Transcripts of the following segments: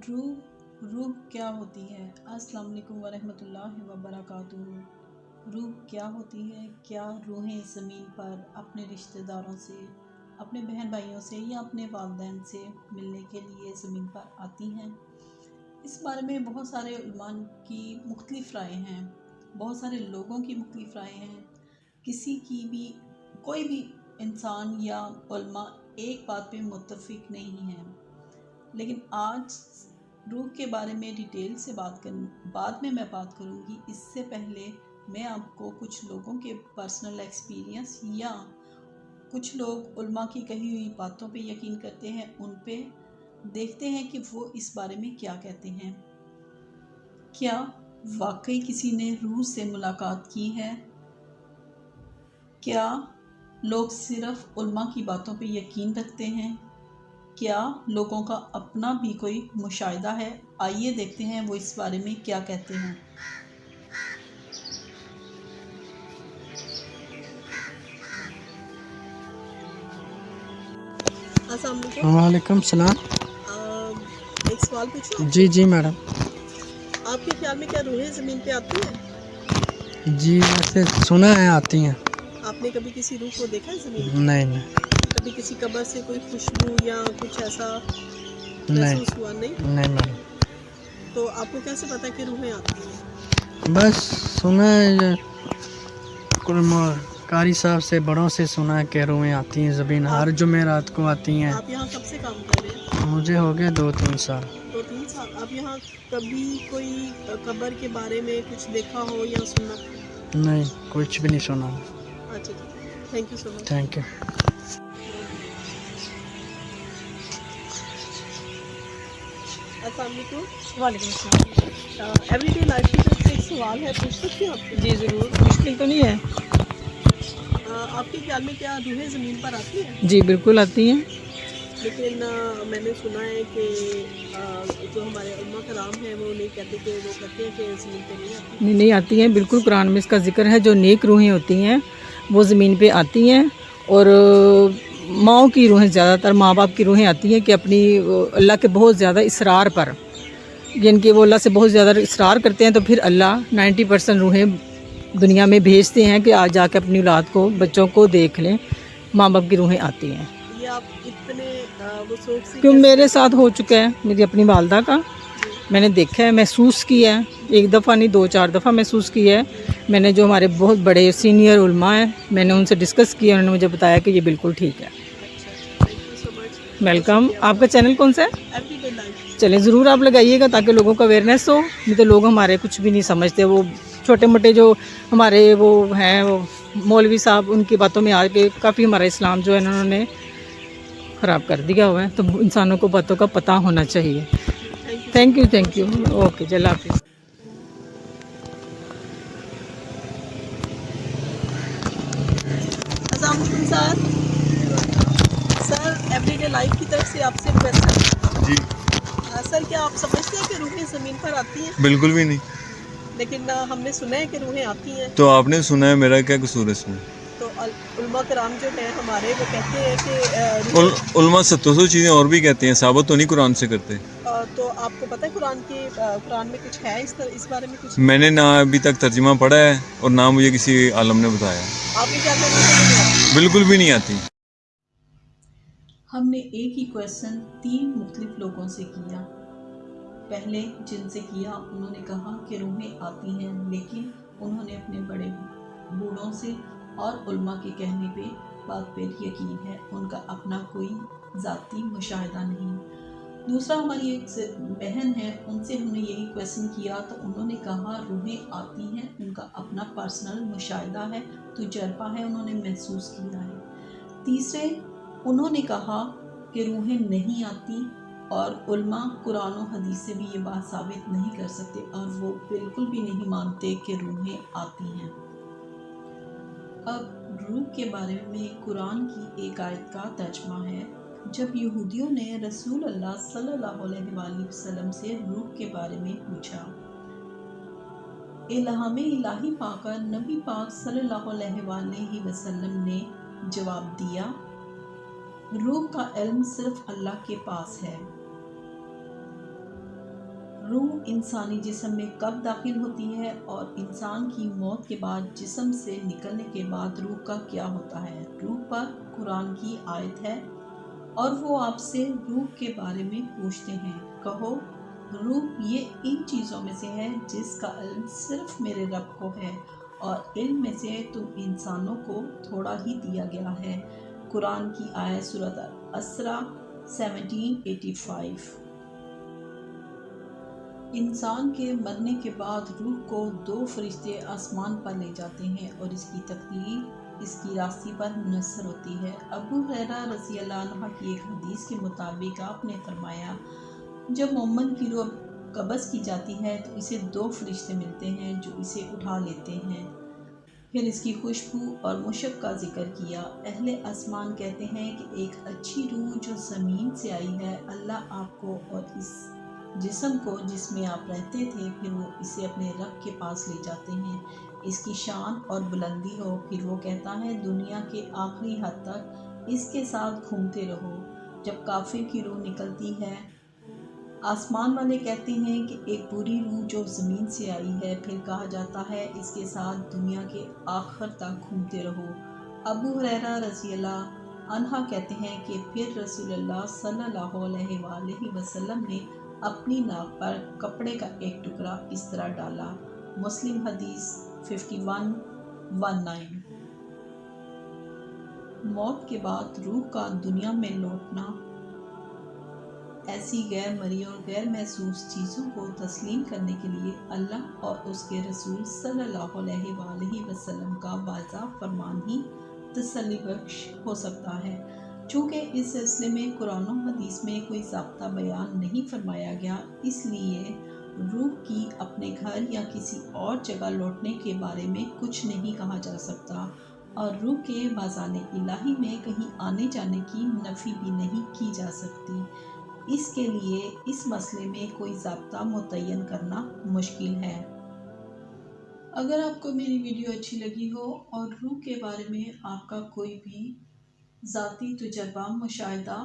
रूह क्या होती है? अस्सलाम वालेकुम वरहमतुल्लाहि वबरकातुहू। रूह क्या होती है? क्या रूहें ज़मीन पर अपने रिश्तेदारों से, अपने बहन भाइयों से या अपने वालिदैन से मिलने के लिए ज़मीन पर आती हैं? इस बारे में बहुत सारे उलमा की मुख्तलिफ़ राय हैं, बहुत सारे लोगों की मुख्तलिफ़ राय हैं। किसी की भी कोई भी इंसान या उलमा एक बात पे मुत्तफ़िक नहीं है। लेकिन आज रूह के बारे में डिटेल से बाद में मैं बात करूँगी। इससे पहले मैं आपको कुछ लोगों के पर्सनल एक्सपीरियंस या कुछ लोग उलमा की कही हुई बातों पे यकीन करते हैं, उन पे देखते हैं कि वो इस बारे में क्या कहते हैं। क्या वाकई किसी ने रूह से मुलाकात की है? क्या लोग सिर्फ उलमा की बातों पे यकीन रखते हैं? क्या लोगों का अपना भी कोई मुशाहिदा है? आइए देखते हैं वो इस बारे में क्या कहते हैं। अस्सलाम वालेकुम। वालेकुम सलाम। एक सवाल पूछूं जी आपसे? जी मैडम। आपके ख्याल में क्या रूहें ज़मीन पे आती हैं? जी वैसे सुना है आती हैं। आपने कभी किसी रूह को देखा है ज़मीन पे? नहीं नहीं कभी किसी कब्र से कोई खुशबू या कुछ ऐसा नहीं महसूस हुआ? नहीं। नहीं मैडम, तो आपको कैसे पता है कि रूहें आती हैं? बस सुना है कारी साहब से, बड़ों से सुना है कि रूहें आती हैं ज़मीन हर जुमेरात को आती हैं। आप यहाँ कब से काम कर रहे हैं? मुझे हो गए 2-3 साल। 2-3 साल। आप यहाँ कभी कोई कब्र के बारे में कुछ देखा हो या सुना? नहीं, कुछ भी नहीं सुना। अच्छा, thank you so much. Thank you. अस्सलाम वालेकुम। एवरीडे लाइफ की तरफ से एक सवाल है, पूछ सकती हूँ आपसे? जी ज़रूर, मुश्किल तो नहीं है। आपके ख्याल में क्या रूहें ज़मीन पर आती हैं? जी बिल्कुल आती हैं। लेकिन मैंने सुना है कि जो हमारे उम्मा कराम हैं वो नहीं कहते, कि वो कहते हैं कि ज़मीन पे नहीं आती। नहीं आती हैं, बिल्कुल कुरान में इसका जिक्र है। जो नेक रूहें होती हैं वो ज़मीन पे आती हैं, और माँओं की रूहें, ज़्यादातर माँ बाप की रूहें आती हैं कि अपनी अल्लाह के बहुत ज़्यादा इसरार पर, जिनके वो अल्लाह से बहुत ज़्यादा इसरार करते हैं, तो फिर अल्लाह 90% रूहें दुनिया में भेजते हैं कि आज जाके अपनी औलाद को, बच्चों को देख लें। माँ बाप की रूहें आती हैं। ये आप इतने वो सोच से क्यों, कैसे? मेरे साथ हो चुका है, मेरी अपनी वालदा का मैंने देखा है, महसूस किया है। एक दफ़ा नहीं, 2-4 दफ़ा महसूस किया है मैंने। जो हमारे बहुत बड़े सीनियर उलमा हैं, मैंने उनसे डिस्कस किया, उन्होंने मुझे बताया कि ये बिल्कुल ठीक है। अच्छा, thank you so much. Welcome. आपका चैनल कौन सा है? Everyday life. चलें, ज़रूर आप लगाइएगा ताकि लोगों को अवेयरनेस हो। नहीं तो लोग हमारे कुछ भी नहीं समझते। वो छोटे मोटे जो हमारे वो हैं, वो मौलवी साहब, उनकी बातों में आके काफ़ी हमारा इस्लाम जो है उन्होंने ख़राब कर दिया हुआ है। तो इंसानों को बातों का पता होना चाहिए। Thank you. ओके, जल्द हाफिज़। सर एवरीडे लाइफ की तरफ से आपसे क्वेश्चन। जी सर, क्या आप समझते हैं कि रूहें ज़मीन पर आती हैं? बिल्कुल भी नहीं। लेकिन हमने सुना है कि रूहें आती हैं। तो आपने सुना है, मेरा क्या कसूर है इसमें? तो उलमा कराम जो हैं हमारे, वो कहते हैं कि उलमा 700 चीज़ें और भी कहते हैं, साबित तो नहीं कुरान से करते। तो आपको पता है कुरान में कुछ है इस बारे में कुछ? मैंने ना अभी तक तर्जुमा पढ़ा है और ना मुझे किसी आलम ने बताया। आपके क्या कहना? बिल्कुल भी नहीं आती। हमने एक ही क्वेश्चन 3 मुख्तलिफ लोगों से किया। पहले जिनसे किया उन्होंने कहा कि रूहें आती हैं, लेकिन उन्होंने अपने बड़े बूढ़ों से और उलमा के कहने पे बात पर यकीन है, उनका अपना कोई ज़ाती मुशाहिदा नहीं। दूसरा, हमारी एक बहन है, उनसे हमने यही क्वेश्चन किया तो उन्होंने कहा रूहें आती हैं, उनका अपना पर्सनल मुशाहिदा है, तजुर्बा है, उन्होंने महसूस किया है। तीसरे, उन्होंने कहा कि रूहें नहीं आती, और उलमा कुरान और हदीस से भी ये बात साबित नहीं कर सकते, और वो बिल्कुल भी नहीं मानते कि रूहें आती हैं। अब रूह के बारे में कुरान की एक आयत का तर्जमा है। जब यहूदियों ने रसूल अल्लाह सल्लल्लाहु अलैहि वसल्लम से रूह के बारे में पूछा, इल्हाम इलाही पाकर नबी पाक सल्लल्लाहु अलैहि वसल्लम ने जवाब दिया, रूह का इल्म सिर्फ अल्लाह के पास है। روح انسانی جسم میں کب داخل ہوتی ہے اور انسان کی موت کے بعد جسم سے نکلنے کے بعد روح کا کیا ہوتا ہے؟ روح پر قرآن کی آیت ہے اور وہ آپ سے روح کے بارے میں پوچھتے ہیں، کہو روح یہ ان چیزوں میں سے ہے جس کا علم صرف میرے رب کو ہے، اور علم میں سے تم انسانوں کو تھوڑا ہی دیا گیا ہے۔ قرآن کی آیت سورۃ الاسراء 1785۔ انسان کے مرنے کے بعد روح کو 2 فرشتے آسمان پر لے جاتے ہیں اور اس کی تقدیر اس کی راستی پر منحصر ہوتی ہے۔ ابو ہریرہ رضی اللہ عنہ کی ایک حدیث کے مطابق آپ نے فرمایا، جب مومن کی روح قبض کی جاتی ہے تو اسے 2 فرشتے ملتے ہیں جو اسے اٹھا لیتے ہیں۔ پھر اس کی خوشبو اور مشک کا ذکر کیا۔ اہل آسمان کہتے ہیں کہ ایک اچھی روح جو زمین سے آئی ہے، اللہ آپ کو اور اس جسم کو جس میں آپ رہتے تھے، پھر وہ اسے اپنے رب کے پاس لے جاتے ہیں، اس کی شان اور بلندی ہو۔ پھر وہ کہتا ہے دنیا کے آخری حد تک اس کے ساتھ گھومتے رہو۔ جب کافر کی روح نکلتی ہے، آسمان والے کہتے ہیں کہ ایک بری روح جو زمین سے آئی ہے، پھر کہا جاتا ہے اس کے ساتھ دنیا کے آخر تک گھومتے رہو۔ ابو ہریرہ رضی اللہ عنہ کہتے ہیں کہ پھر رسول اللہ صلی اللہ علیہ وآلہ وسلم نے اپنی ناک پر کپڑے کا ایک ٹکڑا اس طرح ڈالا۔ مسلم حدیث 5119۔ موت کے بعد روح کا دنیا میں لوٹنا ایسی غیر مرئی اور غیر محسوس چیزوں کو تسلیم کرنے کے لیے اللہ اور اس کے رسول صلی اللہ علیہ وآلہ وسلم کا واضح فرمان ہی تسلی بخش ہو سکتا ہے۔ چونکہ اس سلسلے میں قرآن و حدیث میں کوئی ضابطہ بیان نہیں فرمایا گیا، اس لیے روح کی اپنے گھر یا کسی اور جگہ لوٹنے کے بارے میں کچھ نہیں کہا جا سکتا، اور روح کے بازان الہی میں کہیں آنے جانے کی نفی بھی نہیں کی جا سکتی۔ اس کے لیے اس مسئلے میں کوئی ضابطہ متعین کرنا مشکل ہے۔ اگر آپ کو میری ویڈیو اچھی لگی ہو اور روح کے بارے میں آپ کا کوئی بھی ذاتی تجربہ مشاہدہ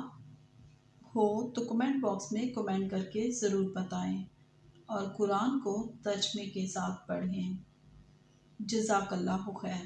ہو تو کمنٹ باکس میں کمنٹ کر کے ضرور بتائیں، اور قرآن کو ترجمے کے ساتھ پڑھیں۔ جزاک اللہ خیر۔